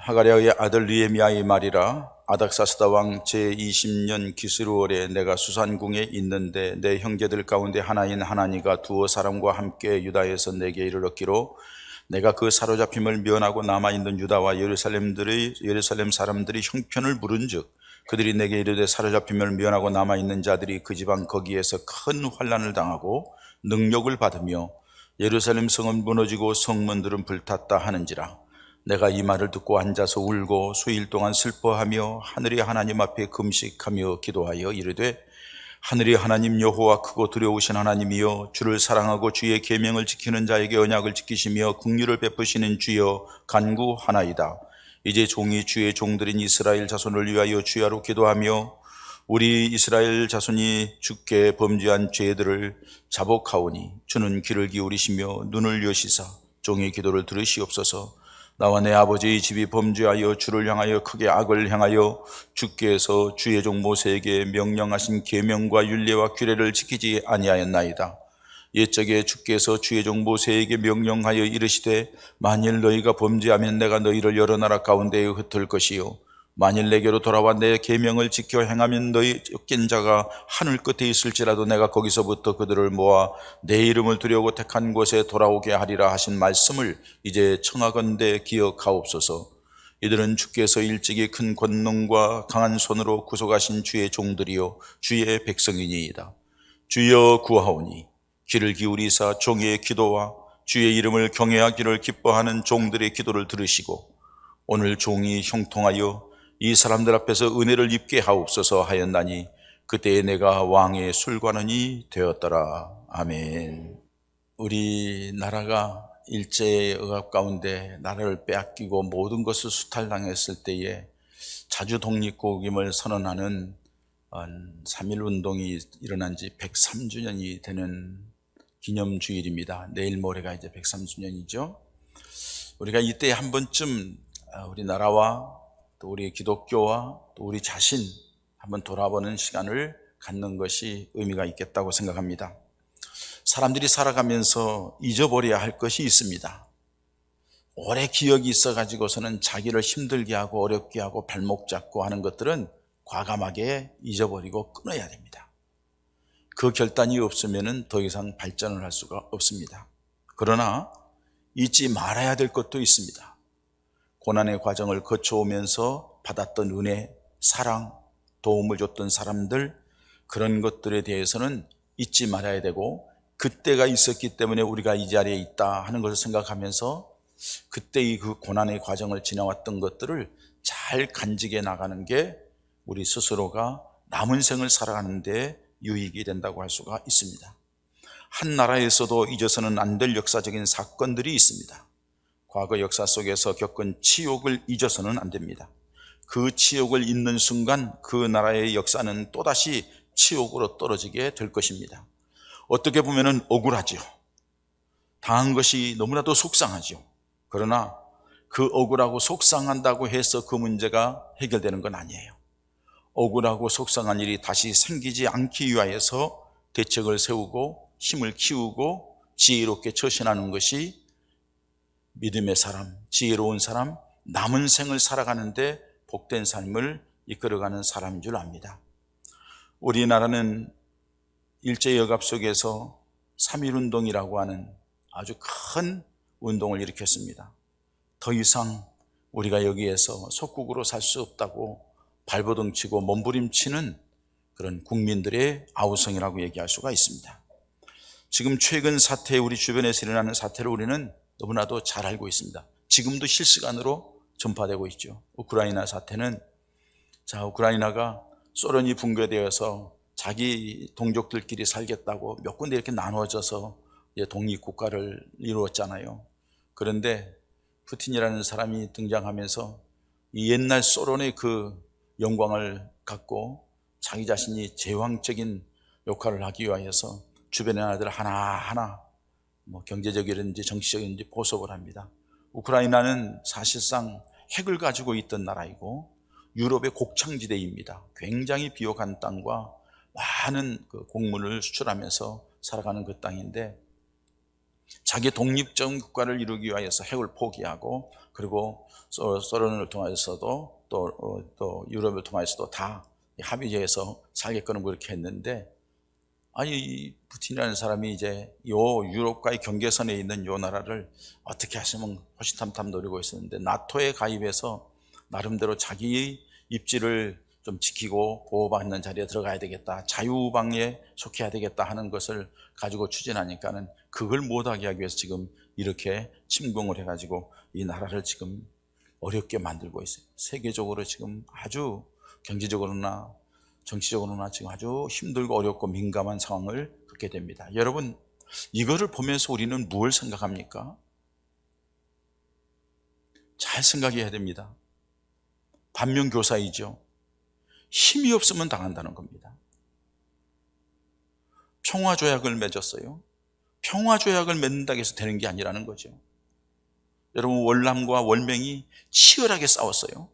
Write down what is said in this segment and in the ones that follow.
하가랴의 아들 느헤미야의 말이라. 아닥사스다 왕 제20년 기스루월에 내가 수산궁에 있는데 내 형제들 가운데 하나인 하나니가 두어 사람과 함께 유다에서 내게 이르렀기로 내가 그 사로잡힘을 면하고 남아있는 유다와 예루살렘 사람들이 형편을 물은즉 그들이 내게 이르되 사로잡힘을 면하고 남아있는 자들이 그 지방 거기에서 큰 환난을 당하고 능력을 받으며 예루살렘 성은 무너지고 성문들은 불탔다 하는지라. 내가 이 말을 듣고 앉아서 울고 수일 동안 슬퍼하며 하늘의 하나님 앞에 금식하며 기도하여 이르되 하늘의 하나님 여호와 크고 두려우신 하나님이여 주를 사랑하고 주의 계명을 지키는 자에게 언약을 지키시며 긍휼을 베푸시는 주여 간구하나이다. 이제 종이 주의 종들인 이스라엘 자손을 위하여 주야로 기도하며 우리 이스라엘 자손이 주께 범죄한 죄들을 자복하오니 주는 귀를 기울이시며 눈을 여시사 종의 기도를 들으시옵소서. 나와 내 아버지의 집이 범죄하여 주를 향하여 크게 악을 행하여 주께서 주의 종 모세에게 명령하신 계명과 율례와 규례를 지키지 아니하였나이다. 옛적에 주께서 주의 종 모세에게 명령하여 이르시되 만일 너희가 범죄하면 내가 너희를 여러 나라 가운데에 흩을 것이요 만일 내게로 돌아와 내 계명을 지켜 행하면 너희 쫓긴 자가 하늘 끝에 있을지라도 내가 거기서부터 그들을 모아 내 이름을 두려고 택한 곳에 돌아오게 하리라 하신 말씀을 이제 청하건대 기억하옵소서. 이들은 주께서 일찍이 큰 권능과 강한 손으로 구속하신 주의 종들이요 주의 백성이니이다. 주여 구하오니 귀를 기울이사 종의 기도와 주의 이름을 경외하기를 기뻐하는 종들의 기도를 들으시고 오늘 종이 형통하여 이 사람들 앞에서 은혜를 입게 하옵소서 하였나니 그때에 내가 왕의 술관원이 되었더라. 아멘. 우리나라가 일제의 억압 가운데 나라를 빼앗기고 모든 것을 수탈당했을 때에 자주 독립국임을 선언하는 3.1 운동이 일어난 지 103주년이 되는 기념주일입니다. 내일 모레가 이제 103주년이죠. 우리가 이때 한 번쯤 우리나라와 또 우리 기독교와 또 우리 자신 한번 돌아보는 시간을 갖는 것이 의미가 있겠다고 생각합니다. 사람들이 살아가면서 잊어버려야 할 것이 있습니다. 오래 기억이 있어가지고서는 자기를 힘들게 하고 어렵게 하고 발목 잡고 하는 것들은 과감하게 잊어버리고 끊어야 됩니다. 그 결단이 없으면 더 이상 발전을 할 수가 없습니다. 그러나 잊지 말아야 될 것도 있습니다. 고난의 과정을 거쳐오면서 받았던 은혜, 사랑, 도움을 줬던 사람들, 그런 것들에 대해서는 잊지 말아야 되고 그때가 있었기 때문에 우리가 이 자리에 있다 하는 것을 생각하면서 그때의 그 고난의 과정을 지나왔던 것들을 잘 간직해 나가는 게 우리 스스로가 남은 생을 살아가는 데 유익이 된다고 할 수가 있습니다. 한 나라에서도 잊어서는 안 될 역사적인 사건들이 있습니다. 과거 역사 속에서 겪은 치욕을 잊어서는 안 됩니다. 그 치욕을 잊는 순간 그 나라의 역사는 또다시 치욕으로 떨어지게 될 것입니다. 어떻게 보면 억울하죠. 당한 것이 너무나도 속상하죠. 그러나 그 억울하고 속상한다고 해서 그 문제가 해결되는 건 아니에요. 억울하고 속상한 일이 다시 생기지 않기 위하여서 대책을 세우고 힘을 키우고 지혜롭게 처신하는 것이 믿음의 사람, 지혜로운 사람, 남은 생을 살아가는데 복된 삶을 이끌어가는 사람인 줄 압니다. 우리나라는 일제여갑 속에서 3.1 운동이라고 하는 아주 큰 운동을 일으켰습니다. 더 이상 우리가 여기에서 속국으로 살 수 없다고 발버둥치고 몸부림치는 그런 국민들의 아우성이라고 얘기할 수가 있습니다. 지금 최근 사태, 우리 주변에서 일어나는 사태를 우리는 너무나도 잘 알고 있습니다. 지금도 실시간으로 전파되고 있죠. 우크라이나 사태는 우크라이나가 소련이 붕괴되어서 자기 동족들끼리 살겠다고 몇 군데 이렇게 나누어져서 독립국가를 이루었잖아요. 그런데 푸틴이라는 사람이 등장하면서 이 옛날 소련의 그 영광을 갖고 자기 자신이 제왕적인 역할을 하기 위해서 주변의 나라들 하나하나 경제적이든지 정치적인지 보복을 합니다. 우크라이나는 사실상 핵을 가지고 있던 나라이고 유럽의 곡창지대입니다. 굉장히 비옥한 땅과 많은 그 곡물을 수출하면서 살아가는 그 땅인데 자기 독립적인 국가를 이루기 위해서 핵을 포기하고, 그리고 소련을 통해서도 또 유럽을 통해서도 다 합의해서 살겠거니 그렇게 했는데, 아니 이 푸틴이라는 사람이 이제 요 유럽과의 경계선에 있는 요 나라를 어떻게 하시면 호시탐탐 노리고 있었는데, 나토에 가입해서 나름대로 자기의 입지를 좀 지키고 보호받는 자리에 들어가야 되겠다, 자유방에 속해야 되겠다 하는 것을 가지고 추진하니까는 그걸 못하게 하기 위해서 지금 이렇게 침공을 해가지고 이 나라를 지금 어렵게 만들고 있어요. 세계적으로 지금 아주 경제적으로나 정치적으로나 지금 아주 힘들고 어렵고 민감한 상황을 겪게 됩니다. 여러분, 이거를 보면서 우리는 무엇을 생각합니까? 잘 생각해야 됩니다. 반면교사이죠. 힘이 없으면 당한다는 겁니다. 평화조약을 맺었어요. 평화조약을 맺는다고 해서 되는 게 아니라는 거죠. 여러분, 월남과 월맹이 치열하게 싸웠어요.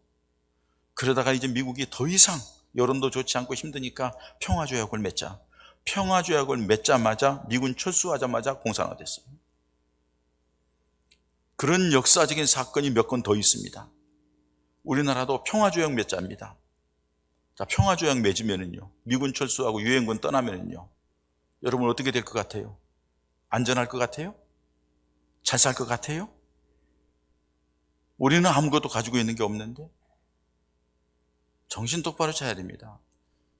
그러다가 이제 미국이 더 이상 여론도 좋지 않고 힘드니까 평화조약을 맺자. 평화조약을 맺자마자 미군 철수하자마자 공산화됐어요. 그런 역사적인 사건이 몇 건 더 있습니다. 우리나라도 평화조약 맺자입니다. 자, 평화조약 맺으면은요, 미군 철수하고 유엔군 떠나면은요, 여러분 어떻게 될 것 같아요? 안전할 것 같아요? 잘 살 것 같아요? 우리는 아무것도 가지고 있는 게 없는데 정신 똑바로 차려야 됩니다.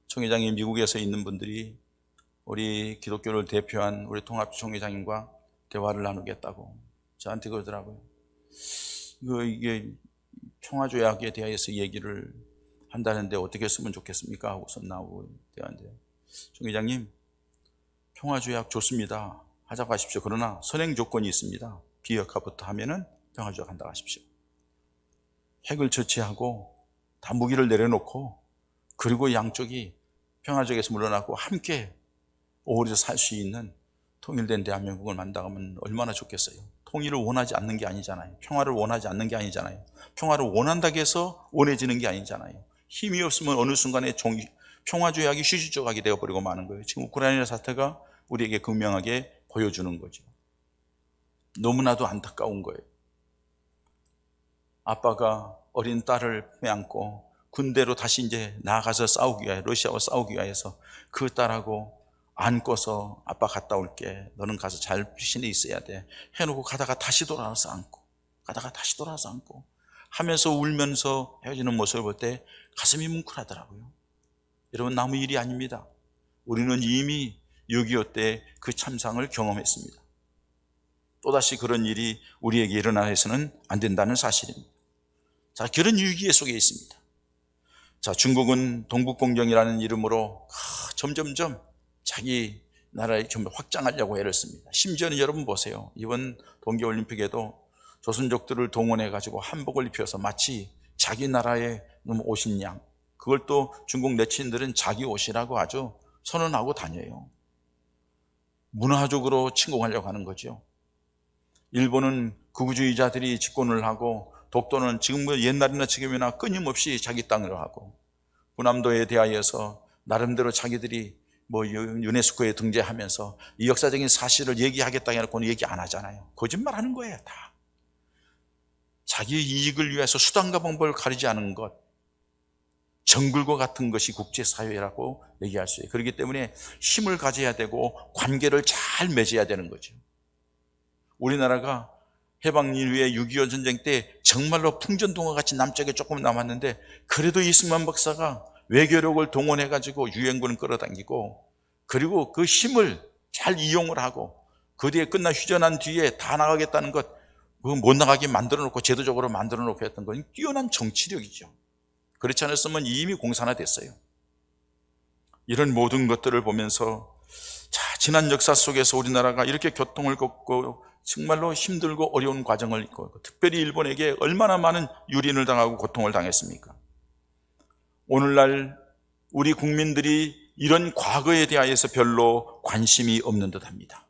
총회장이 미국에서 있는 분들이 우리 기독교를 대표한 우리 통합총회장님과 대화를 나누겠다고 저한테 그러더라고요. 이게 평화조약에 대해서 얘기를 한다는데 어떻게 쓰면 좋겠습니까? 하고서 나오고 대화인데, 총회장님, 평화조약 좋습니다. 하자고 하십시오. 그러나 선행 조건이 있습니다. 비핵화부터 하면은 평화조약 한다고 하십시오. 핵을 처치하고 다 무기를 내려놓고, 그리고 양쪽이 평화조약에서 물러나고 함께 어우러져 살 수 있는 통일된 대한민국을 만든다면 얼마나 좋겠어요. 통일을 원하지 않는 게 아니잖아요. 평화를 원하지 않는 게 아니잖아요. 평화를 원한다고 해서 원해지는 게 아니잖아요. 힘이 없으면 어느 순간에 평화조약이 휴지조각이 되어버리고 마는 거예요. 지금 우크라이나 사태가 우리에게 극명하게 보여주는 거죠. 너무나도 안타까운 거예요. 아빠가 어린 딸을 빼안고 군대로 다시 이제 나가서 싸우기 위해, 러시아와 싸우기 위해서 그 딸하고 안고서 아빠 갔다 올게, 너는 가서 잘 피신해 있어야 돼 해놓고 가다가 다시 돌아와서 안고, 가다가 다시 돌아와서 안고 하면서 울면서 헤어지는 모습을 볼 때 가슴이 뭉클하더라고요. 여러분, 남의 일이 아닙니다. 우리는 이미 6.25 때 그 참상을 경험했습니다. 또다시 그런 일이 우리에게 일어나 해서는 안 된다는 사실입니다. 자, 그런 위기 속에 있습니다. 자, 중국은 동북공정이라는 이름으로 점점점 자기 나라를 좀 확장하려고 애를 씁니다. 심지어는 여러분 보세요. 이번 동계올림픽에도 조선족들을 동원해가지고 한복을 입혀서 마치 자기 나라의 옷인 양, 그걸 또 중국 내친들은 자기 옷이라고 아주 선언하고 다녀요. 문화적으로 침공하려고 하는 거죠. 일본은 극우주의자들이 집권을 하고, 독도는 지금 옛날이나 지금이나 끊임없이 자기 땅으로 하고, 군함도에 대하여서 나름대로 자기들이 유네스코에 등재하면서 이 역사적인 사실을 얘기하겠다 해놓고는 얘기 안 하잖아요. 거짓말하는 거예요. 다 자기의 이익을 위해서 수단과 방법을 가리지 않은 것, 정글과 같은 것이 국제사회라고 얘기할 수 있어요. 그렇기 때문에 힘을 가져야 되고 관계를 잘 맺어야 되는 거죠. 우리나라가 해방 이후에 6.25 전쟁 때 정말로 풍전등화 같이 남쪽에 조금 남았는데, 그래도 이승만 박사가 외교력을 동원해가지고 유엔군을 끌어당기고, 그리고 그 힘을 잘 이용을 하고, 그 뒤에 끝나 휴전한 뒤에 다 나가겠다는 것, 못 나가게 만들어 놓고 제도적으로 만들어 놓고 했던 건 뛰어난 정치력이죠. 그렇지 않았으면 이미 공산화됐어요. 이런 모든 것들을 보면서, 자, 지난 역사 속에서 우리나라가 이렇게 교통을 걷고 정말로 힘들고 어려운 과정을 겪고, 특별히 일본에게 얼마나 많은 유린을 당하고 고통을 당했습니까? 오늘날 우리 국민들이 이런 과거에 대하여서 별로 관심이 없는 듯합니다.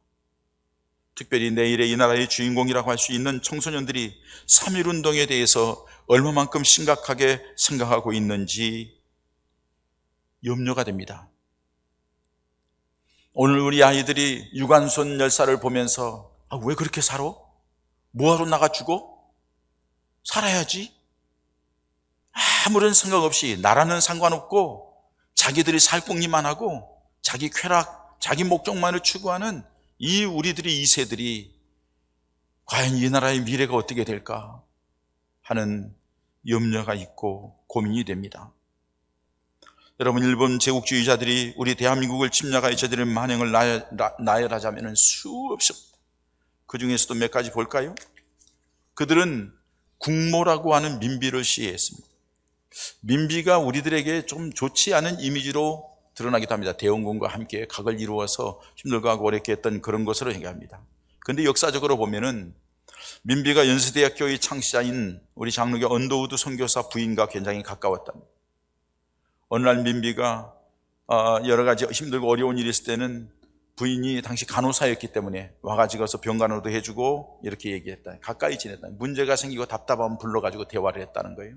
특별히 내일의 이 나라의 주인공이라고 할 수 있는 청소년들이 3.1운동에 대해서 얼마만큼 심각하게 생각하고 있는지 염려가 됩니다. 오늘 우리 아이들이 유관순 열사를 보면서 왜 그렇게 살아? 뭐하러 나가 죽어? 살아야지. 아무런 생각 없이 나라는 상관없고 자기들이 살 궁리만 하고 자기 쾌락, 자기 목적만을 추구하는 이 우리들이 2세들이 과연 이 나라의 미래가 어떻게 될까 하는 염려가 있고 고민이 됩니다. 여러분, 일본 제국주의자들이 우리 대한민국을 침략하여 저들의 만행을 나열하자면 수없이, 그 중에서도 몇 가지 볼까요? 그들은 국모라고 하는 민비를 시해했습니다. 민비가 우리들에게 좀 좋지 않은 이미지로 드러나기도 합니다. 대원군과 함께 각을 이루어서 힘들고 하고 어렵게 했던 그런 것으로 얘기합니다. 그런데 역사적으로 보면은 민비가 연세대학교의 창시자인 우리 장로교 언더우드 선교사 부인과 굉장히 가까웠답니다. 어느 날 민비가 여러 가지 힘들고 어려운 일이 있을 때는 부인이 당시 간호사였기 때문에 와가지고서 병간호도 해주고 이렇게 얘기했다. 가까이 지냈다. 문제가 생기고 답답하면 불러가지고 대화를 했다는 거예요.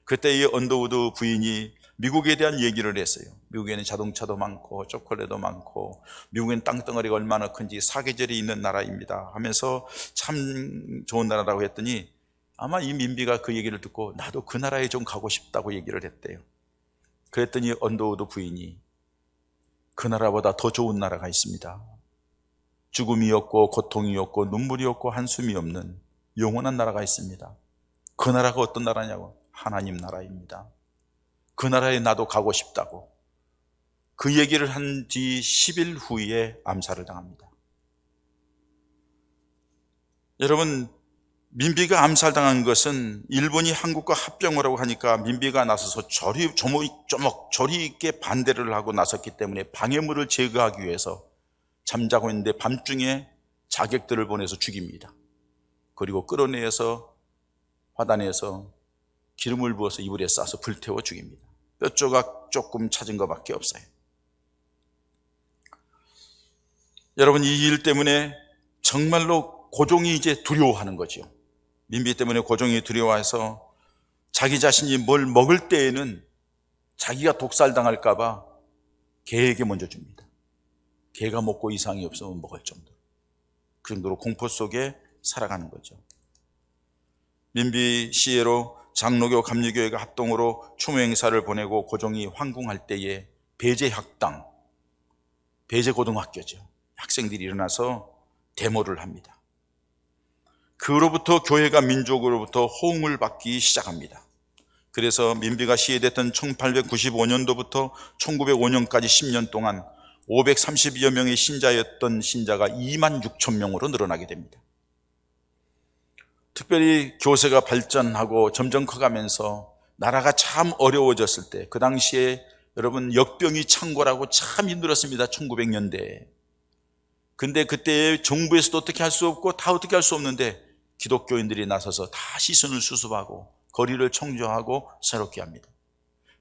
그때 이 언더우드 부인이 미국에 대한 얘기를 했어요. 미국에는 자동차도 많고 초콜릿도 많고 미국엔 땅덩어리가 얼마나 큰지 사계절이 있는 나라입니다 하면서 참 좋은 나라라고 했더니 아마 이 민비가 그 얘기를 듣고 나도 그 나라에 좀 가고 싶다고 얘기를 했대요. 그랬더니 언더우드 부인이 그 나라보다 더 좋은 나라가 있습니다. 죽음이 없고 고통이 없고 눈물이 없고 한숨이 없는 영원한 나라가 있습니다. 그 나라가 어떤 나라냐고? 하나님 나라입니다. 그 나라에 나도 가고 싶다고. 그 얘기를 한 뒤 10일 후에 암살을 당합니다. 여러분, 민비가 암살당한 것은 일본이 한국과 합병을 하고 하니까 민비가 나서서 조목조목 조리 있게 반대를 하고 나섰기 때문에 방해물을 제거하기 위해서 잠자고 있는데 밤중에 자객들을 보내서 죽입니다. 그리고 끌어내서 화단에서 기름을 부어서 이불에 싸서 불태워 죽입니다. 뼈조각 조금 찾은 것밖에 없어요. 여러분, 이 일 때문에 정말로 고종이 이제 두려워하는 거죠. 민비 때문에 고종이 두려워해서 자기 자신이 뭘 먹을 때에는 자기가 독살당할까 봐 개에게 먼저 줍니다. 개가 먹고 이상이 없으면 먹을 정도로. 그 정도로 공포 속에 살아가는 거죠. 민비 시해로 장로교, 감리교회가 합동으로 추모 행사를 보내고 고종이 황궁할 때에 배제학당, 배제고등학교죠. 학생들이 일어나서 데모를 합니다. 그로부터 교회가 민족으로부터 호응을 받기 시작합니다. 그래서 민비가 시해됐던 1895년도부터 1905년까지 10년 동안 530여 명의 신자였던 신자가 2만 6천 명으로 늘어나게 됩니다. 특별히 교세가 발전하고 점점 커가면서 나라가 참 어려워졌을 때, 그 당시에 여러분 역병이 창궐하고 참 힘들었습니다. 1900년대에. 근데 그때 정부에서도 어떻게 할 수 없고 다 어떻게 할 수 없는데 기독교인들이 나서서 다 시선을 수습하고 거리를 청조하고 새롭게 합니다.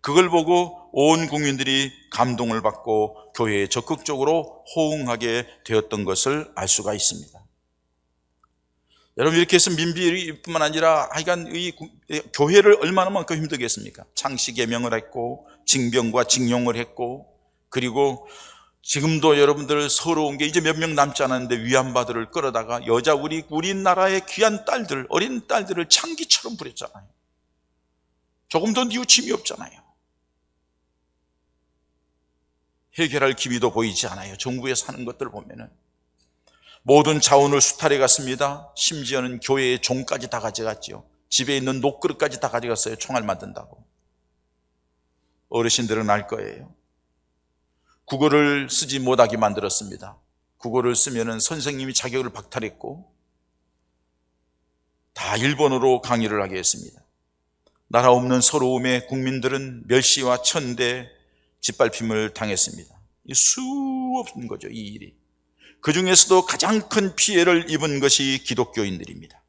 그걸 보고 온 국민들이 감동을 받고 교회에 적극적으로 호응하게 되었던 것을 알 수가 있습니다. 여러분, 이렇게 해서 민비뿐만 아니라 하여간 이 교회를 얼마나만큼 힘들게 했습니까? 창씨 개명을 했고 징병과 징용을 했고, 그리고 지금도 여러분들 서러운 게 이제 몇 명 남지 않았는데 위안바들을 끌어다가 여자 우리나라의 귀한 딸들, 어린 딸들을 창기처럼 부렸잖아요. 조금도 뉘우침이 없잖아요. 해결할 기미도 보이지 않아요. 정부에서 하는 것들을 보면은 모든 자원을 수탈해 갔습니다. 심지어는 교회의 종까지 다 가져갔죠. 집에 있는 녹그릇까지 다 가져갔어요. 총알 만든다고. 어르신들은 알 거예요. 국어를 쓰지 못하게 만들었습니다. 국어를 쓰면은 선생님이 자격을 박탈했고 다 일본어로 강의를 하게 했습니다. 나라 없는 서러움에 국민들은 멸시와 천대, 짓밟힘을 당했습니다. 수없는 거죠, 이 일이. 그 중에서도 가장 큰 피해를 입은 것이 기독교인들입니다.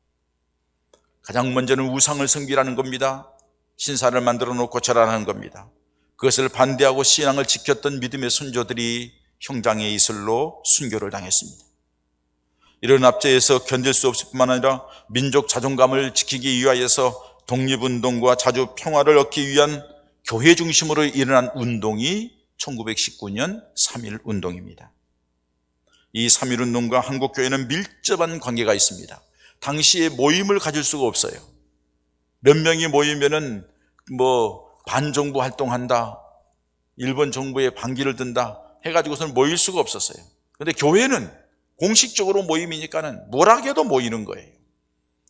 가장 먼저는 우상을 섬기라는 겁니다. 신사를 만들어 놓고 절하는 겁니다. 그것을 반대하고 신앙을 지켰던 믿음의 선조들이 형장의 이슬로 순교를 당했습니다. 이런 압제에서 견딜 수 없을 뿐만 아니라 민족 자존감을 지키기 위하여서 독립운동과 자주 평화를 얻기 위한 교회 중심으로 일어난 운동이 1919년 3.1 운동입니다. 이 3.1운동과 한국교회는 밀접한 관계가 있습니다. 당시에 모임을 가질 수가 없어요. 몇 명이 모이면은 반정부 활동한다, 일본 정부에 반기를 든다 해가지고서는 모일 수가 없었어요. 그런데 교회는 공식적으로 모임이니까는 뭘 해도 모이는 거예요.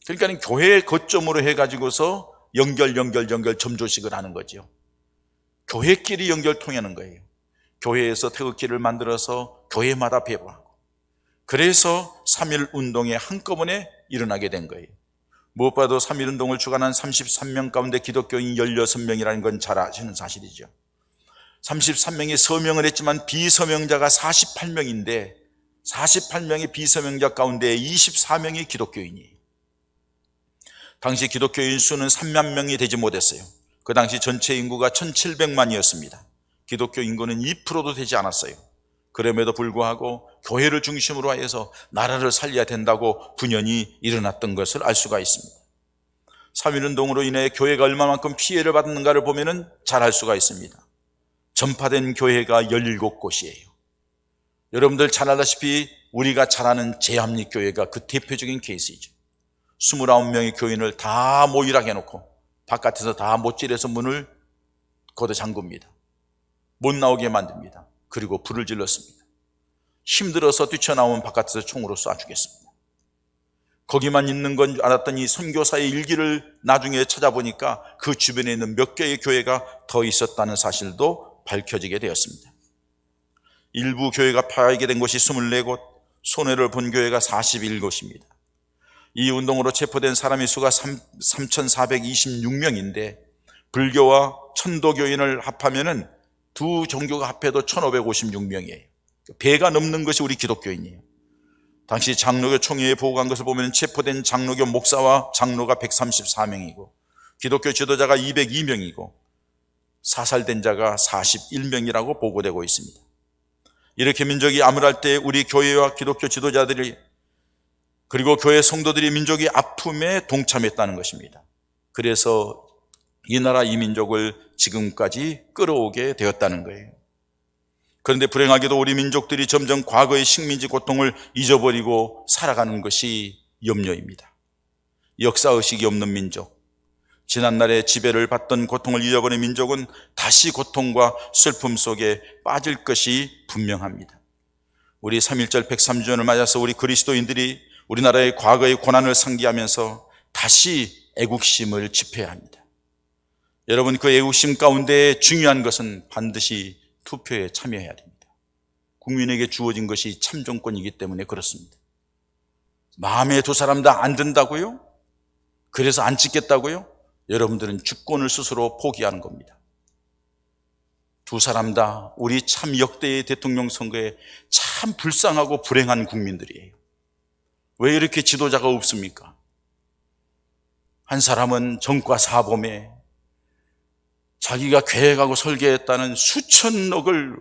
그러니까 교회 거점으로 해가지고서 연결 점조식을 하는 거죠. 교회끼리 연결 통하는 거예요. 교회에서 태극기를 만들어서 교회마다 배부하고, 그래서 3.1운동에 한꺼번에 일어나게 된 거예요. 무엇보다도 3.1운동을 주관한 33명 가운데 기독교인 16명이라는 건 잘 아시는 사실이죠. 33명이 서명을 했지만 비서명자가 48명인데 48명의 비서명자 가운데 24명이 기독교인이에요. 당시 기독교인 수는 3만 명이 되지 못했어요. 그 당시 전체 인구가 1700만이었습니다. 기독교 인구는 2%도 되지 않았어요. 그럼에도 불구하고 교회를 중심으로 해서 나라를 살려야 된다고 분연히 일어났던 것을 알 수가 있습니다. 3.1운동으로 인해 교회가 얼마만큼 피해를 받는가를 보면 잘 알 수가 있습니다. 전파된 교회가 17곳이에요. 여러분들 잘 알다시피 우리가 잘 아는 제합리교회가 그 대표적인 케이스이죠. 29명의 교인을 다 모이라 해놓고 바깥에서 다 못질해서 문을 걷어 잠굽니다. 못 나오게 만듭니다. 그리고 불을 질렀습니다. 힘들어서 뛰쳐나오면 바깥에서 총으로 쏴 죽였습니다. 거기만 있는 건 알았더니 선교사의 일기를 나중에 찾아보니까 그 주변에 있는 몇 개의 교회가 더 있었다는 사실도 밝혀지게 되었습니다. 일부 교회가 파괴된 곳이 24곳, 손해를 본 교회가 41곳입니다. 이 운동으로 체포된 사람의 수가 3,426명인데 불교와 천도교인을 합하면은 두 종교가 합해도 1,556명이에요. 배가 넘는 것이 우리 기독교인이에요. 당시 장로교 총회에 보고한 것을 보면 체포된 장로교 목사와 장로가 134명이고 기독교 지도자가 202명이고 사살된 자가 41명이라고 보고되고 있습니다. 이렇게 민족이 암울할 때 우리 교회와 기독교 지도자들이 그리고 교회 성도들이 민족의 아픔에 동참했다는 것입니다. 그래서 이 나라 이 민족을 지금까지 끌어오게 되었다는 거예요. 그런데 불행하게도 우리 민족들이 점점 과거의 식민지 고통을 잊어버리고 살아가는 것이 염려입니다. 역사의식이 없는 민족, 지난날의 지배를 받던 고통을 잊어버린 민족은 다시 고통과 슬픔 속에 빠질 것이 분명합니다. 우리 3.1절 103주년을 맞아서 우리 그리스도인들이 우리나라의 과거의 고난을 상기하면서 다시 애국심을 집회해야 합니다. 여러분, 그 애국심 가운데 중요한 것은 반드시 투표에 참여해야 됩니다. 국민에게 주어진 것이 참정권이기 때문에 그렇습니다. 마음에 두 사람 다 안 든다고요? 그래서 안 찍겠다고요? 여러분들은 주권을 스스로 포기하는 겁니다. 두 사람 다 우리 참 역대의 대통령 선거에 참 불쌍하고 불행한 국민들이에요. 왜 이렇게 지도자가 없습니까? 한 사람은 정과 사범에 자기가 계획하고 설계했다는 수천억을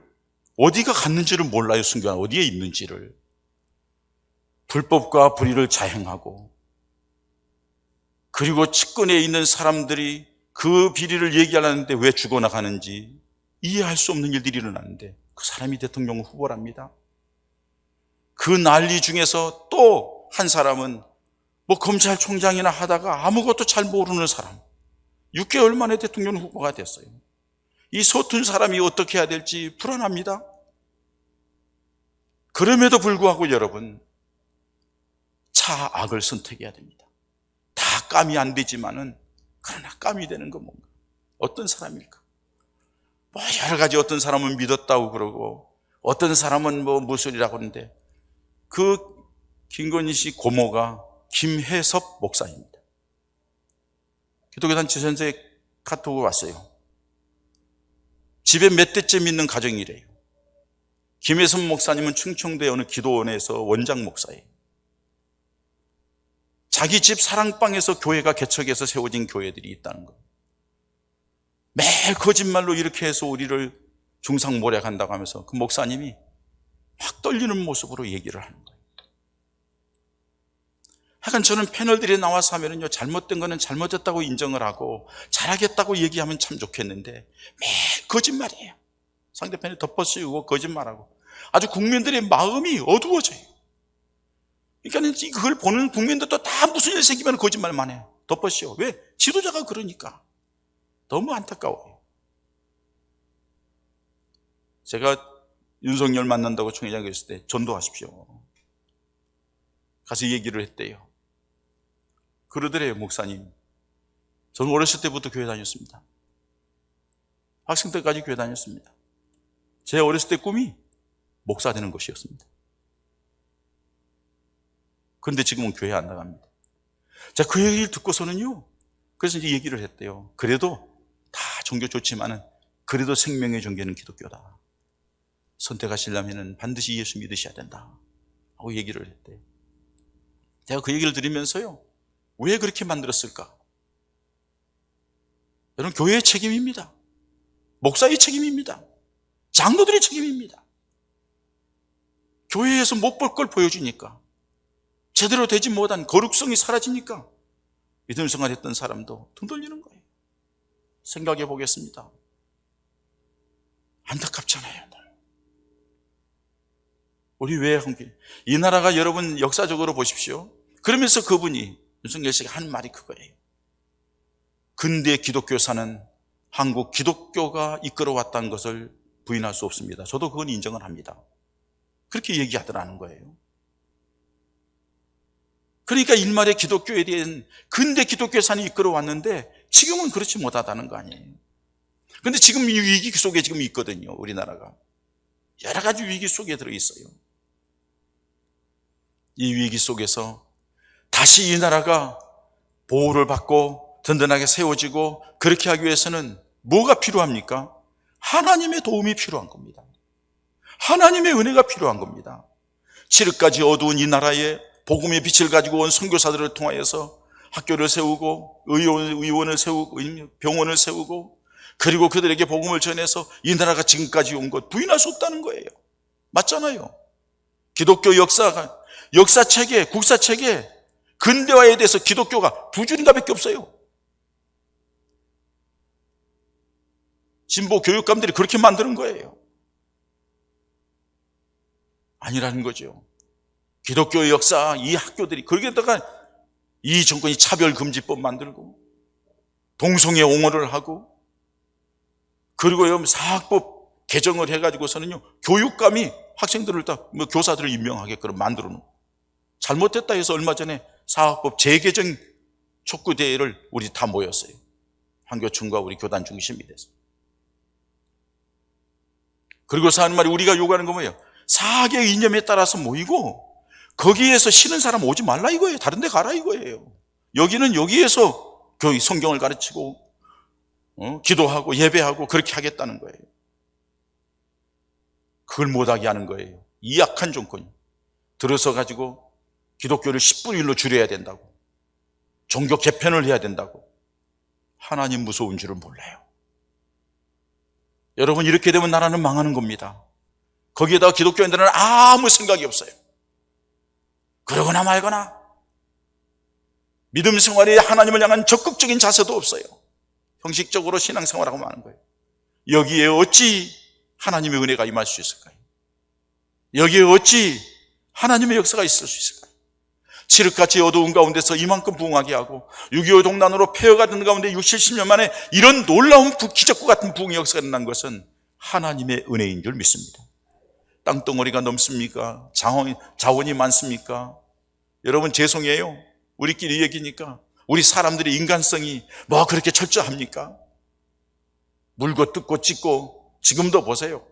어디가 갔는지를 몰라요. 순간 어디에 있는지를. 불법과 불의를 자행하고 그리고 측근에 있는 사람들이 그 비리를 얘기하려는데 왜 죽어나가는지 이해할 수 없는 일들이 일어나는데 그 사람이 대통령 후보랍니다. 그 난리 중에서 또 한 사람은 검찰총장이나 하다가 아무것도 잘 모르는 사람, 6개월 만에 대통령 후보가 됐어요. 이 서툰 사람이 어떻게 해야 될지 불안합니다. 그럼에도 불구하고 여러분, 차악을 선택해야 됩니다. 다 깜이 안 되지만은 그러나 깜이 되는 건 뭔가? 어떤 사람일까? 여러 가지 어떤 사람은 믿었다고 그러고 어떤 사람은 무술이라고 하는데 그 김건희 씨 고모가 김혜섭 목사입니다. 기독교단 지선서에 카톡이 왔어요. 집에 몇 대째 믿는 가정이래요. 김혜섭 목사님은 충청도의 어느 기도원에서 원장 목사예요. 자기 집 사랑방에서 교회가 개척해서 세워진 교회들이 있다는 거예요. 매일 거짓말로 이렇게 해서 우리를 중상모략한다고 하면서 그 목사님이 막 떨리는 모습으로 얘기를 하는 거예요. 하여간 저는 패널들이 나와서 하면은요, 잘못된 거는 잘못됐다고 인정을 하고 잘하겠다고 얘기하면 참 좋겠는데 매일 거짓말이에요. 상대편이 덮어씌우고 거짓말하고 아주 국민들의 마음이 어두워져요. 그러니까 그걸 보는 국민들도 다 무슨 일 생기면 거짓말만 해요. 덮어씌워. 왜? 지도자가 그러니까. 너무 안타까워요. 제가 윤석열 만난다고 총회장에 있을 때 전도하십시오. 가서 얘기를 했대요. 그러더래요, 목사님. 저는 어렸을 때부터 교회 다녔습니다. 학생 때까지 교회 다녔습니다. 제 어렸을 때 꿈이 목사 되는 것이었습니다. 그런데 지금은 교회 안 나갑니다. 자, 그 얘기를 듣고서는요, 그래서 이제 얘기를 했대요. 그래도 다 종교 좋지만은 그래도 생명의 종교는 기독교다. 선택하시려면 반드시 예수 믿으셔야 된다 하고 얘기를 했대요. 제가 그 얘기를 들으면서요, 왜 그렇게 만들었을까? 여러분, 교회의 책임입니다. 목사의 책임입니다. 장로들의 책임입니다. 교회에서 못 볼 걸 보여주니까, 제대로 되지 못한 거룩성이 사라지니까 믿음 생활했던 사람도 등 돌리는 거예요. 생각해 보겠습니다. 안타깝잖아요. 우리 왜 함께, 이 나라가 여러분 역사적으로 보십시오. 그러면서 그분이, 윤석열 씨가 한 말이 그거예요. 근대 기독교사는 한국 기독교가 이끌어왔다는 것을 부인할 수 없습니다. 저도 그건 인정을 합니다. 그렇게 얘기하더라는 거예요. 그러니까 일말의 기독교에 대한 근대 기독교사는 이끌어왔는데 지금은 그렇지 못하다는 거 아니에요. 그런데 지금 이 위기 속에 지금 있거든요. 우리나라가 여러 가지 위기 속에 들어있어요. 이 위기 속에서 다시 이 나라가 보호를 받고 든든하게 세워지고 그렇게 하기 위해서는 뭐가 필요합니까? 하나님의 도움이 필요한 겁니다. 하나님의 은혜가 필요한 겁니다. 칠흑까지 어두운 이 나라에 복음의 빛을 가지고 온 선교사들을 통하여서 학교를 세우고 의원을 세우고 병원을 세우고 그리고 그들에게 복음을 전해서 이 나라가 지금까지 온 것 부인할 수 없다는 거예요. 맞잖아요. 기독교 역사책에 국사책에 근대화에 대해서 기독교가 두 줄인가 밖에 없어요. 진보 교육감들이 그렇게 만드는 거예요. 아니라는 거죠. 기독교의 역사, 이 학교들이 거기에다가 이 정권이 차별금지법 만들고 동성애 옹호를 하고 그리고 여러분 사학법 개정을 해가지고서는요 교육감이 학생들을 다 교사들을 임명하게끔 만들어 놓고 잘못됐다 해서 얼마 전에 사학법 재개정 촉구 대회를 우리 다 모였어요. 한교총과 우리 교단 중심이 돼서. 그리고서 하는 말이 우리가 요구하는 거 뭐예요? 사학의 이념에 따라서 모이고 거기에서 싫은 사람 오지 말라 이거예요. 다른 데 가라 이거예요. 여기는 여기에서 성경을 가르치고 기도하고 예배하고 그렇게 하겠다는 거예요. 그걸 못하게 하는 거예요. 이 약한 정권이 들어서 가지고 기독교를 10분의 1로 줄여야 된다고, 종교 개편을 해야 된다고. 하나님 무서운 줄을 몰라요. 여러분, 이렇게 되면 나라는 망하는 겁니다. 거기에다가 기독교인들은 아무 생각이 없어요. 그러거나 말거나 믿음 생활에 하나님을 향한 적극적인 자세도 없어요. 형식적으로 신앙생활하고 마는 거예요. 여기에 어찌 하나님의 은혜가 임할 수 있을까요? 여기에 어찌 하나님의 역사가 있을 수 있을까요? 칠흑같이 어두운 가운데서 이만큼 부흥하게 하고 6.25 동란으로 폐허가 된 가운데 60, 70년 만에 이런 놀라운 기적과 같은 부흥의 역사가 일어난 것은 하나님의 은혜인 줄 믿습니다. 땅덩어리가 넘습니까? 자원이 많습니까? 여러분 죄송해요. 우리끼리 얘기니까 우리 사람들의 인간성이 뭐 그렇게 철저합니까? 물고 뜯고 찢고 지금도 보세요.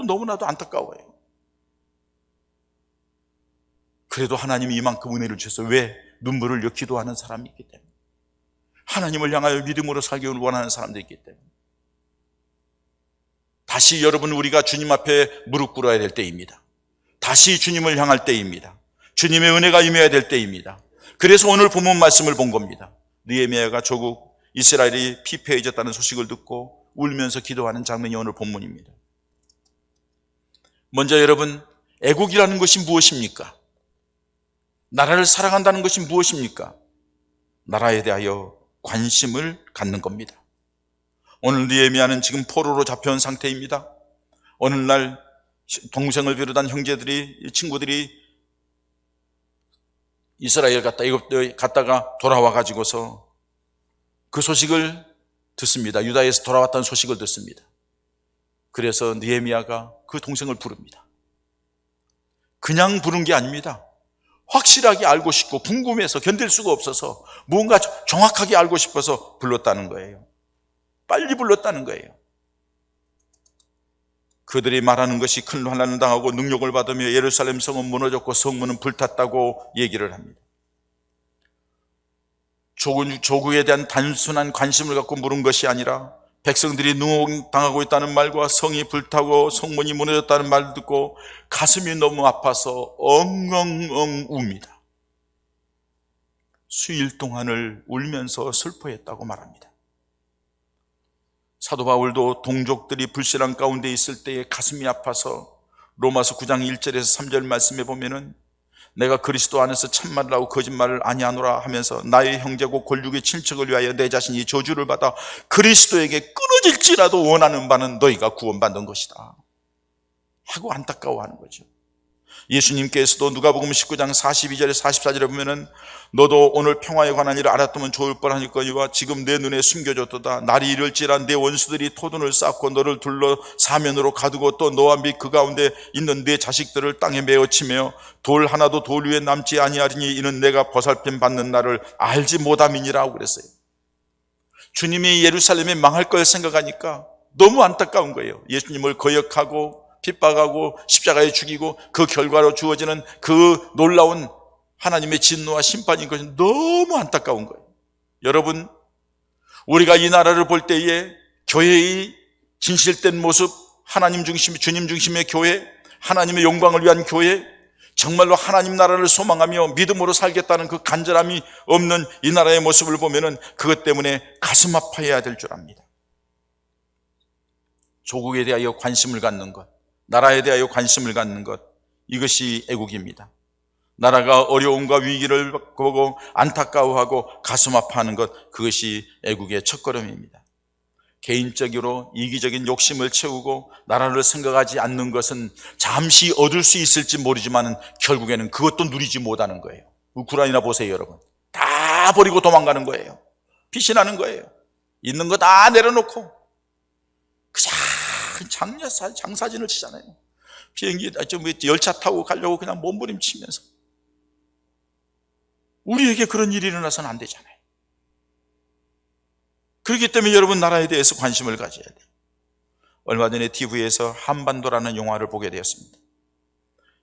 너무나도 안타까워요. 그래도 하나님이 이만큼 은혜를 주셔서 왜 눈물을 흘려 기도하는 사람이 있기 때문에 하나님을 향하여 믿음으로 살기를 원하는 사람들이 있기 때문에 다시 여러분 우리가 주님 앞에 무릎 꿇어야 될 때입니다. 다시 주님을 향할 때입니다. 주님의 은혜가 임해야 될 때입니다. 그래서 오늘 본문 말씀을 본 겁니다. 느헤미야가 조국 이스라엘이 피폐해졌다는 소식을 듣고 울면서 기도하는 장면이 오늘 본문입니다. 먼저 여러분, 애국이라는 것이 무엇입니까? 나라를 사랑한다는 것이 무엇입니까? 나라에 대하여 관심을 갖는 겁니다. 오늘 느헤미야는 지금 포로로 잡혀온 상태입니다. 어느 날 동생을 비롯한 형제들이, 친구들이 이스라엘 애굽에 갔다가 돌아와 가지고서 그 소식을 듣습니다. 유다에서 돌아왔다는 소식을 듣습니다. 그래서 느헤미야가 그 동생을 부릅니다. 그냥 부른 게 아닙니다. 확실하게 알고 싶고 궁금해서 견딜 수가 없어서 뭔가 정확하게 알고 싶어서 불렀다는 거예요. 빨리 불렀다는 거예요. 그들이 말하는 것이 큰 환난을 당하고 능욕을 받으며 예루살렘 성은 무너졌고 성문은 불탔다고 얘기를 합니다. 조국에 대한 단순한 관심을 갖고 물은 것이 아니라 백성들이 능욕당하고 있다는 말과 성이 불타고 성문이 무너졌다는 말을 듣고 가슴이 너무 아파서 엉엉엉 웁니다. 수일 동안을 울면서 슬퍼했다고 말합니다. 사도 바울도 동족들이 불신앙 가운데 있을 때에 가슴이 아파서 로마서 9장 1절에서 3절 말씀에 보면은 내가 그리스도 안에서 참말을 하고 거짓말을 아니하노라 하면서 나의 형제고 골육의 친척을 위하여 내 자신이 저주를 받아 그리스도에게 끊어질지라도 원하는 바는 너희가 구원받는 것이다 하고 안타까워하는 거죠. 예수님께서도 누가복음 19장 42절에 44절에 보면은 너도 오늘 평화에 관한 일을 알았다면 좋을 뻔하니거니와 지금 내 눈에 숨겨졌도다. 날이 이를지라 내 원수들이 토둔을 쌓고 너를 둘러 사면으로 가두고 또 너와 및 그 가운데 있는 내 자식들을 땅에 메어치며 돌 하나도 돌 위에 남지 아니하리니 이는 내가 보살핌 받는 날을 알지 못함이니라고 그랬어요. 주님이 예루살렘이 망할 걸 생각하니까 너무 안타까운 거예요. 예수님을 거역하고 핍박하고 십자가에 죽이고 그 결과로 주어지는 그 놀라운 하나님의 진노와 심판인 것이 너무 안타까운 거예요. 여러분, 우리가 이 나라를 볼 때에 교회의 진실된 모습, 하나님 중심, 주님 중심의 교회, 하나님의 영광을 위한 교회, 정말로 하나님 나라를 소망하며 믿음으로 살겠다는 그 간절함이 없는 이 나라의 모습을 보면은 그것 때문에 가슴 아파해야 될 줄 압니다. 조국에 대하여 관심을 갖는 것, 나라에 대하여 관심을 갖는 것, 이것이 애국입니다. 나라가 어려움과 위기를 보고 안타까워하고 가슴 아파하는 것, 그것이 애국의 첫걸음입니다. 개인적으로 이기적인 욕심을 채우고 나라를 생각하지 않는 것은 잠시 얻을 수 있을지 모르지만 결국에는 그것도 누리지 못하는 거예요. 우크라이나 보세요, 여러분. 다 버리고 도망가는 거예요. 피신하는 거예요. 있는 거 다 내려놓고 그냥 장사진을 치잖아요. 비행기, 열차 타고 가려고 그냥 몸부림치면서. 우리에게 그런 일이 일어나서는 안 되잖아요. 그렇기 때문에 여러분, 나라에 대해서 관심을 가져야 돼요. 얼마 전에 TV에서 한반도라는 영화를 보게 되었습니다.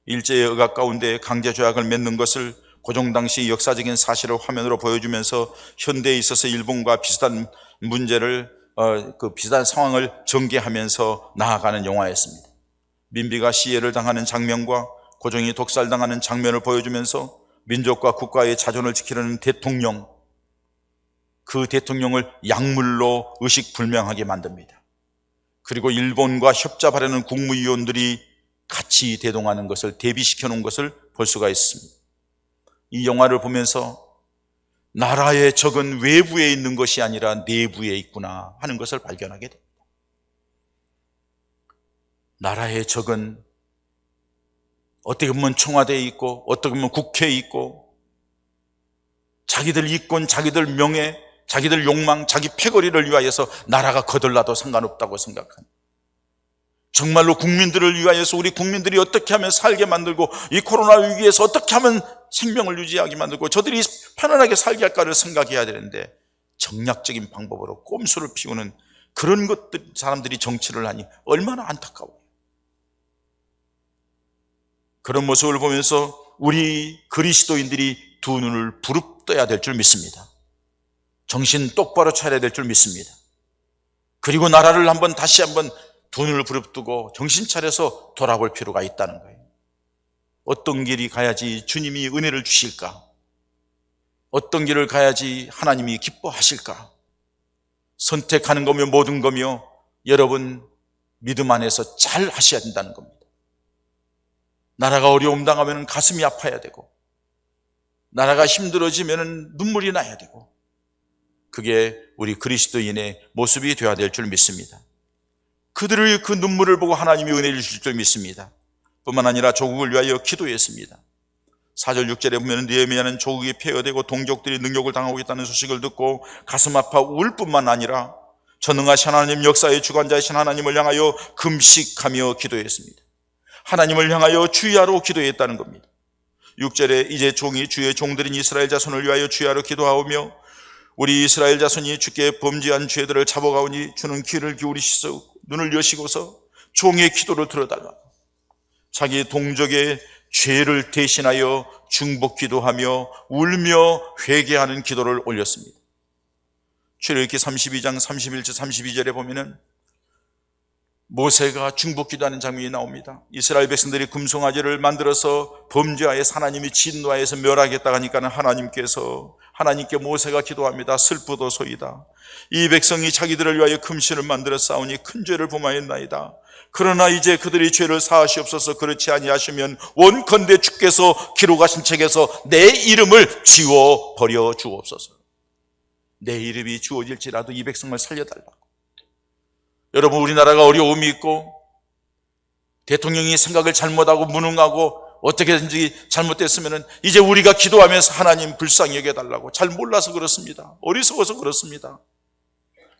일제의 억압 가운데 강제 조약을 맺는 것을 고종 당시 역사적인 사실을 화면으로 보여주면서 현대에 있어서 일본과 비슷한 문제를 그 비슷한 상황을 전개하면서 나아가는 영화였습니다. 민비가 시해를 당하는 장면과 고종이 독살당하는 장면을 보여주면서 민족과 국가의 자존을 지키려는 대통령, 그 대통령을 약물로 의식불명하게 만듭니다. 그리고 일본과 협잡하려는 국무위원들이 같이 대동하는 것을 대비시켜 놓은 것을 볼 수가 있습니다. 이 영화를 보면서 나라의 적은 외부에 있는 것이 아니라 내부에 있구나 하는 것을 발견하게 됩니다. 나라의 적은 어떻게 보면 청와대에 있고 어떻게 보면 국회에 있고 자기들 이권, 자기들 명예, 자기들 욕망, 자기 패거리를 위하여서 나라가 거들나도 상관없다고 생각합니다. 정말로 국민들을 위하여서 우리 국민들이 어떻게 하면 살게 만들고 이 코로나 위기에서 어떻게 하면 생명을 유지하게 만들고 저들이 편안하게 살게 할까를 생각해야 되는데 정략적인 방법으로 꼼수를 피우는 그런 것들 사람들이 정치를 하니 얼마나 안타까워요. 그런 모습을 보면서 우리 그리스도인들이 두 눈을 부릅떠야 될 줄 믿습니다. 정신 똑바로 차려야 될 줄 믿습니다. 그리고 나라를 다시 한번 두 눈을 부릅뜨고 정신 차려서 돌아볼 필요가 있다는 거예요. 어떤 길이 가야지 주님이 은혜를 주실까? 어떤 길을 가야지 하나님이 기뻐하실까? 선택하는 거며 모든 거며 여러분 믿음 안에서 잘 하셔야 된다는 겁니다. 나라가 어려움 당하면 가슴이 아파야 되고 나라가 힘들어지면 눈물이 나야 되고 그게 우리 그리스도인의 모습이 되어야 될 줄 믿습니다. 그들의 그 눈물을 보고 하나님이 은혜를 주실 줄 믿습니다. 뿐만 아니라 조국을 위하여 기도했습니다. 4절 6절에 보면 느헤미야는 조국이 폐허되고 동족들이 능욕을 당하고 있다는 소식을 듣고 가슴 아파 울 뿐만 아니라 전능하신 하나님, 역사의 주관자이신 하나님을 향하여 금식하며 기도했습니다. 하나님을 향하여 주의하러 기도했다는 겁니다. 6절에 이제 종이 주의 종들인 이스라엘 자손을 위하여 주의하러 기도하오며 우리 이스라엘 자손이 주께 범죄한 죄들을 잡아가오니 주는 귀를 기울이시고 눈을 여시고서 종의 기도를 들어달라고, 자기 동족의 죄를 대신하여 중복 기도하며 울며 회개하는 기도를 올렸습니다. 출애굽기 32장 31절 32절에 보면은 모세가 중복 기도하는 장면이 나옵니다. 이스라엘 백성들이 금송아지를 만들어서 범죄하여서 하나님이 진노하여서 멸하겠다 하니까는 하나님께 모세가 기도합니다. 슬프도소이다. 이 백성이 자기들을 위하여 금신을 만들어 싸우니 큰 죄를 범하였나이다. 그러나 이제 그들이 죄를 사하시옵소서. 그렇지 아니하시면 원컨대 주께서 기록하신 책에서 내 이름을 지워버려 주옵소서. 내 이름이 지워질지라도 이 백성을 살려달라고. 여러분, 우리나라가 어려움이 있고 대통령이 생각을 잘못하고 무능하고 어떻게든지 잘못됐으면 이제 우리가 기도하면서 하나님 불쌍히 여겨달라고. 잘 몰라서 그렇습니다. 어리석어서 그렇습니다.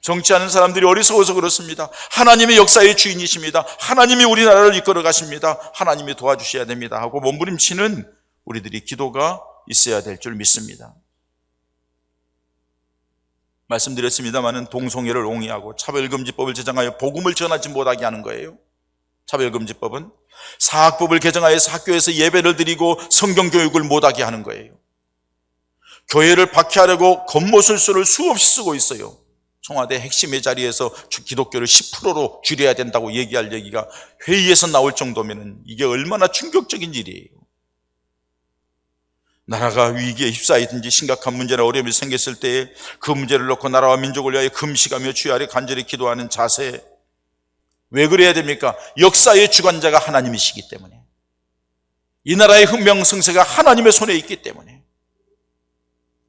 정치하는 사람들이 어리석어서 그렇습니다. 하나님의 역사의 주인이십니다. 하나님이 우리나라를 이끌어 가십니다. 하나님이 도와주셔야 됩니다 하고 몸부림치는 우리들이 기도가 있어야 될 줄 믿습니다. 말씀드렸습니다마는 동성애를 옹이하고 차별금지법을 제정하여 복음을 전하지 못하게 하는 거예요. 차별금지법은 사학법을 개정하여서 학교에서 예배를 드리고 성경교육을 못하게 하는 거예요. 교회를 박해하려고 겉모술수를 수없이 쓰고 있어요. 청와대 핵심의 자리에서 기독교를 10%로 줄여야 된다고 얘기할 얘기가 회의에서 나올 정도면 이게 얼마나 충격적인 일이에요. 나라가 위기에 휩싸이든지 심각한 문제나 어려움이 생겼을 때에 그 문제를 놓고 나라와 민족을 위하여 금식하며 주의 아래 간절히 기도하는 자세. 왜 그래야 됩니까? 역사의 주관자가 하나님이시기 때문에, 이 나라의 흥명성쇠가 하나님의 손에 있기 때문에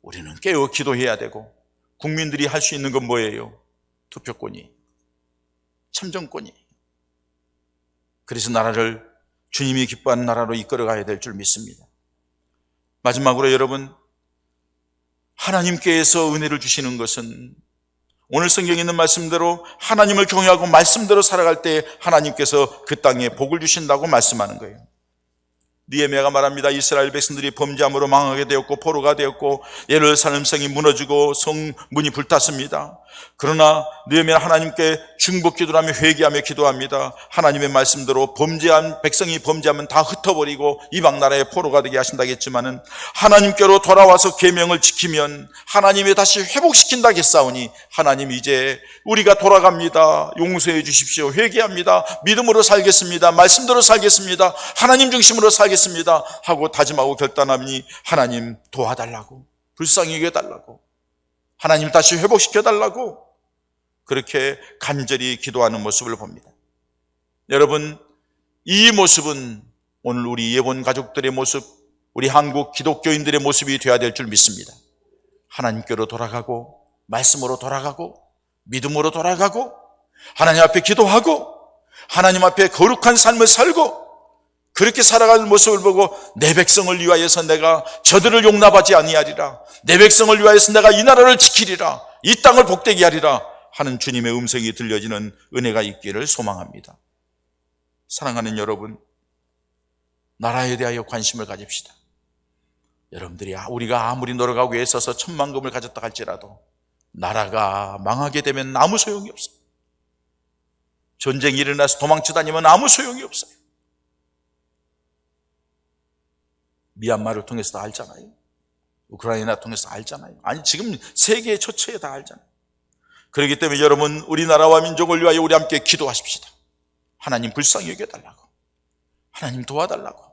우리는 깨어 기도해야 되고, 국민들이 할 수 있는 건 뭐예요? 투표권이, 참정권이. 그래서 나라를 주님이 기뻐하는 나라로 이끌어가야 될 줄 믿습니다. 마지막으로 여러분, 하나님께서 은혜를 주시는 것은 오늘 성경에 있는 말씀대로 하나님을 경외하고 말씀대로 살아갈 때 하나님께서 그 땅에 복을 주신다고 말씀하는 거예요. 느헤미야가 말합니다. 이스라엘 백성들이 범죄함으로 망하게 되었고 포로가 되었고 예루살렘 성이 무너지고 성문이 불탔습니다. 그러나 느헤미야는 하나님께 중복 기도를 하며 회개하며 기도합니다. 하나님의 말씀대로 범죄한 백성이 범죄하면 다 흩어버리고 이방 나라의 포로가 되게 하신다겠지만은 하나님께로 돌아와서 계명을 지키면 하나님이 다시 회복시킨다겠사오니 하나님 이제 우리가 돌아갑니다. 용서해 주십시오. 회개합니다. 믿음으로 살겠습니다. 말씀대로 살겠습니다. 하나님 중심으로 살겠습니다 하고 다짐하고 결단하니 하나님 도와달라고, 불쌍히 여겨달라고, 하나님 다시 회복시켜달라고 그렇게 간절히 기도하는 모습을 봅니다. 여러분, 이 모습은 오늘 우리 예본 가족들의 모습, 우리 한국 기독교인들의 모습이 되어야 될 줄 믿습니다. 하나님께로 돌아가고 말씀으로 돌아가고 믿음으로 돌아가고 하나님 앞에 기도하고 하나님 앞에 거룩한 삶을 살고 그렇게 살아가는 모습을 보고 내 백성을 위하여서 내가 저들을 용납하지 아니하리라, 내 백성을 위하여서 내가 이 나라를 지키리라, 이 땅을 복되게 하리라 하는 주님의 음성이 들려지는 은혜가 있기를 소망합니다. 사랑하는 여러분, 나라에 대하여 관심을 가집시다. 여러분들이 우리가 아무리 노력하고 애써서 천만금을 가졌다 할지라도 나라가 망하게 되면 아무 소용이 없어요. 전쟁이 일어나서 도망쳐 다니면 아무 소용이 없어요. 미얀마를 통해서 다 알잖아요. 우크라이나 통해서 다 알잖아요. 아니 지금 세계의 처처에 다 알잖아요. 그렇기 때문에 여러분, 우리나라와 민족을 위하여 우리 함께 기도하십시다. 하나님 불쌍히 여겨달라고, 하나님 도와달라고.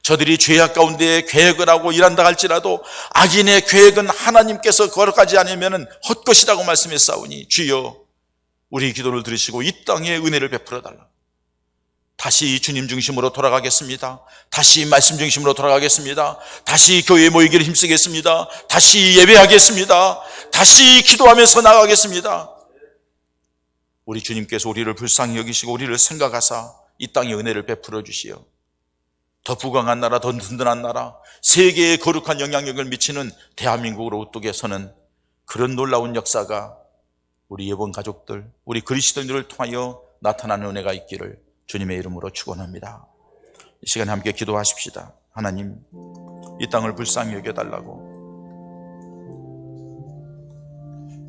저들이 죄악 가운데 계획을 하고 일한다 할지라도 악인의 계획은 하나님께서 거룩하지 않으면 헛것이라고 말씀했사오니 주여 우리 기도를 들으시고 이 땅에 은혜를 베풀어 달라고. 다시 주님 중심으로 돌아가겠습니다. 다시 말씀 중심으로 돌아가겠습니다. 다시 교회에 모이기를 힘쓰겠습니다. 다시 예배하겠습니다. 다시 기도하면서 나가겠습니다. 우리 주님께서 우리를 불쌍히 여기시고 우리를 생각하사 이 땅에 은혜를 베풀어 주시어 더 부강한 나라, 더 든든한 나라, 세계에 거룩한 영향력을 미치는 대한민국으로 우뚝에 서는 그런 놀라운 역사가 우리 예본 가족들, 우리 그리스도인들을 통하여 나타나는 은혜가 있기를 주님의 이름으로 축원합니다. 이 시간에 함께 기도하십시다. 하나님, 이 땅을 불쌍히 여겨달라고.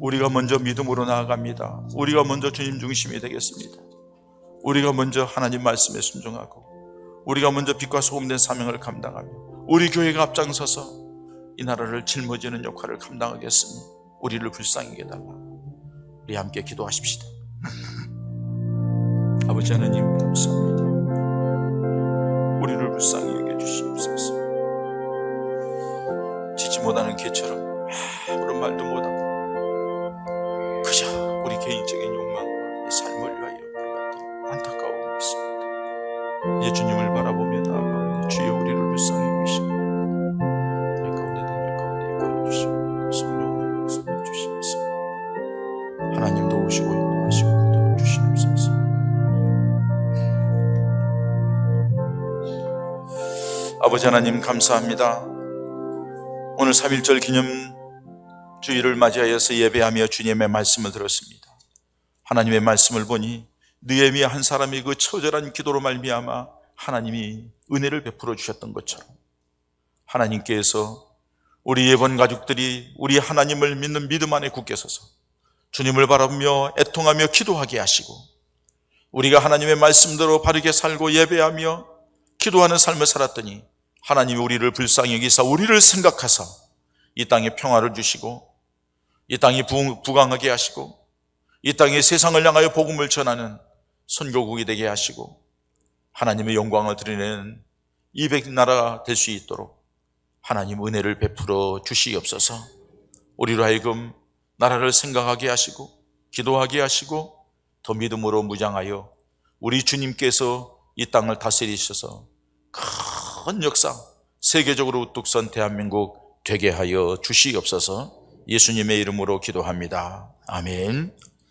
우리가 먼저 믿음으로 나아갑니다. 우리가 먼저 주님 중심이 되겠습니다. 우리가 먼저 하나님 말씀에 순종하고 우리가 먼저 빛과 소금된 사명을 감당하며 우리 교회가 앞장서서 이 나라를 짊어지는 역할을 감당하겠으니 우리를 불쌍히 여겨달라고. 우리 함께 기도하십시다. 아버지 하나님 감사합니다. 우리를 불쌍히 여겨주시옵소서. 지지 못하는 개처럼 아무런 말도 못하고 그저 우리 개인적인 욕망과 삶을 위하여 그렇다 안타까움이 있습니다. 이제 주님을 바라보며 나아가오니 주여 우리를 불쌍히 여기시고 우리 가운데 능력 가운데 이끌어주시고 성령을 역사해 주시옵소서. 하나님 도우시고 인도하시고 붙들어 주시옵소서. 아버지 하나님 감사합니다. 오늘 3.1절 기념 주일을 맞이하여서 예배하며 주님의 말씀을 들었습니다. 하나님의 말씀을 보니 느헤미야 한 사람이 그 처절한 기도로 말미암아 하나님이 은혜를 베풀어 주셨던 것처럼 하나님께서 우리 예번 가족들이 우리 하나님을 믿는 믿음 안에 굳게 서서 주님을 바라보며 애통하며 기도하게 하시고 우리가 하나님의 말씀대로 바르게 살고 예배하며 기도하는 삶을 살았더니 하나님이 우리를 불쌍히 여기사 우리를 생각하사 이 땅에 평화를 주시고 이 땅이 부강하게 하시고 이 땅에 세상을 향하여 복음을 전하는 선교국이 되게 하시고 하나님의 영광을 드리는 200나라가 될 수 있도록 하나님 은혜를 베풀어 주시옵소서. 우리로 하여금 나라를 생각하게 하시고 기도하게 하시고 더 믿음으로 무장하여 우리 주님께서 이 땅을 다스리셔서 큰 역사, 세계적으로 우뚝 선 대한민국 되게 하여 주시옵소서. 예수님의 이름으로 기도합니다. 아멘.